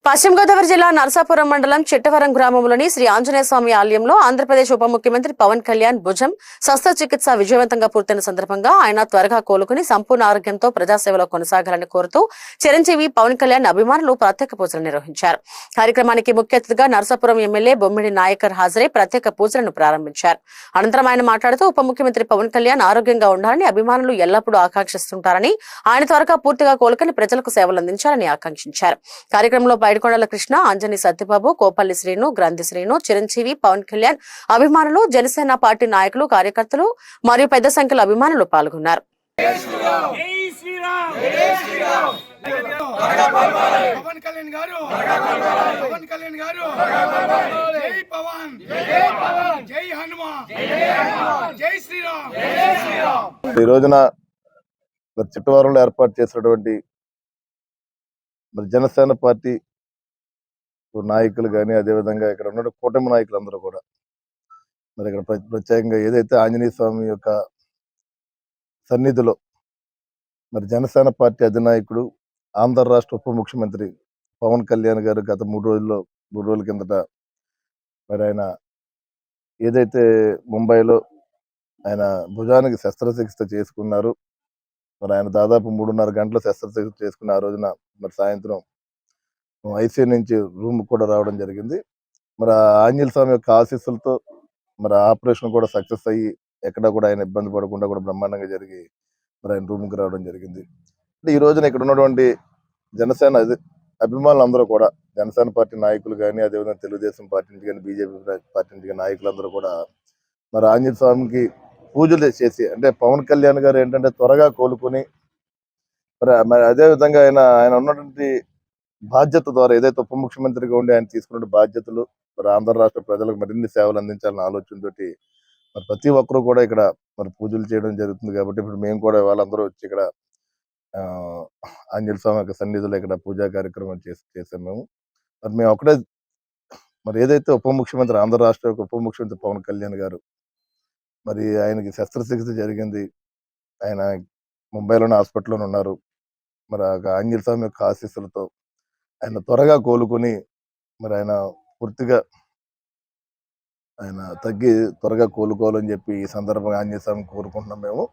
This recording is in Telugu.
పశ్చిమ గోదావరి జిల్లా నరసాపురం మండలం చిట్టవరం గ్రామంలోని శ్రీ ఆంజనేయ స్వామి ఆలయంలో ఆంధ్రప్రదేశ్ ఉప ముఖ్యమంత్రి పవన్ కళ్యాణ్ భుజం శస్త్రచికిత్స విజయవంతంగా పూర్తయిన సందర్భంగా ఆయన త్వరగా కోలుకుని సంపూర్ణ ఆరోగ్యంతో ప్రజాసేవలో కొనసాగాలని కోరుతూ చిరంజీవి పవన్ కళ్యాణ్ అభిమానులు ప్రత్యేక పూజలు నిర్వహించారు. కార్యక్రమానికి ముఖ్య అతిథిగా నరసాపురం ఎమ్మెల్యే బొమ్మిడి నాయకర్ హాజరై ప్రత్యేక పూజలను ప్రారంభించారు. అనంతరం ఆయన మాట్లాడుతూ ఉప ముఖ్యమంత్రి పవన్ కళ్యాణ్ ఆరోగ్యంగా ఉండాలని అభిమానులు ఎల్లప్పుడూ ఆకాంక్షిస్తుంటారని, ఆయన త్వరగా పూర్తిగా కోలుకుని ప్రజలకు సేవలు అందించాలని ఆకాంక్షించారు. కార్యక్రమంలో బైడికొండల కృష్ణ, అంజని సత్యబాబు, కోపల్లి శ్రీను, గ్రంథి శ్రీను, చిరంజీవి, పవన్ కళ్యాణ్ అభిమానులు, జనసేన పార్టీ నాయకులు, కార్యకర్తలు మరియు పెద్ద సంఖ్యలో అభిమానులు పాల్గొన్నారు. ఈ రోజున చిట్టవరంలో ఏర్పాటు చేసినటువంటి జనసేన పార్టీ నాయకులు కానీ, అదేవిధంగా ఇక్కడ ఉన్న కూటమి నాయకులందరూ కూడా మరి ఇక్కడ ప్రత్యేకంగా ఏదైతే ఆంజనేయ స్వామి యొక్క సన్నిధిలో మరి జనసేన పార్టీ అధినాయకుడు, ఆంధ్ర రాష్ట్ర ఉప ముఖ్యమంత్రి పవన్ కళ్యాణ్ గారు గత 3 రోజుల కిందట మరి ఆయన ఏదైతే ముంబైలో ఆయన భుజానికి శస్త్రచికిత్స చేసుకున్నారు. మరి ఆయన దాదాపు 3.5 గంటల శస్త్రచికిత్స చేసుకున్న ఆ రోజున మరి సాయంత్రం ఐసీయూ నుంచి రూమ్ కూడా రావడం జరిగింది. మరి ఆంజనేయ స్వామి యొక్క ఆశీస్సులతో మరి ఆపరేషన్ కూడా సక్సెస్ అయ్యి ఎక్కడ కూడా ఆయన ఇబ్బంది పడకుండా కూడా బ్రహ్మాండంగా జరిగి మరి ఆయన రూమ్కి రావడం జరిగింది. అంటే ఈ రోజున ఇక్కడ ఉన్నటువంటి జనసేన అభిమానులందరూ కూడా, జనసేన పార్టీ నాయకులు కానీ, అదేవిధంగా తెలుగుదేశం పార్టీ నుంచి కానీ, బీజేపీ పార్టీ నుంచి కానీ నాయకులందరూ కూడా మరి ఆంజనేయ స్వామికి పూజలు చేసి, అంటే పవన్ కళ్యాణ్ గారు ఏంటంటే త్వరగా కోలుకొని మరి అదేవిధంగా ఆయన ఉన్నటువంటి బాధ్యత ద్వారా ఏదైతే ఉప ముఖ్యమంత్రిగా ఉండి ఆయన తీసుకున్న బాధ్యతలు మరి ఆంధ్ర రాష్ట్ర ప్రజలకు మరిన్ని సేవలు అందించాలన్న ఆలోచనతోటి మరి ప్రతి ఒక్కరూ కూడా ఇక్కడ మరి పూజలు చేయడం జరుగుతుంది. కాబట్టి ఇప్పుడు మేము కూడా వాళ్ళందరూ వచ్చి ఇక్కడ ఆంజనేయ స్వామి యొక్క సన్నిధిలో ఇక్కడ పూజా కార్యక్రమం చేసాం. మేము ఒకటే మరి ఏదైతే ఉప ముఖ్యమంత్రి, ఆంధ్ర రాష్ట్ర ఉప ముఖ్యమంత్రి పవన్ కళ్యాణ్ గారు మరి ఆయనకి శస్త్రచికిత్స జరిగింది. ఆయన ముంబైలోని హాస్పిటల్లోనే ఉన్నారు. మరి ఆంజనేయ స్వామి యొక్క ఆశీస్సులతో ఆయన త్వరగా కోలుకొని మరి ఆయన పూర్తిగా ఆయన తగ్గి త్వరగా కోలుకోవాలని చెప్పి ఈ సందర్భంగా ఆంజనేయ స్వామిని కోరుకుంటున్నాం మేము.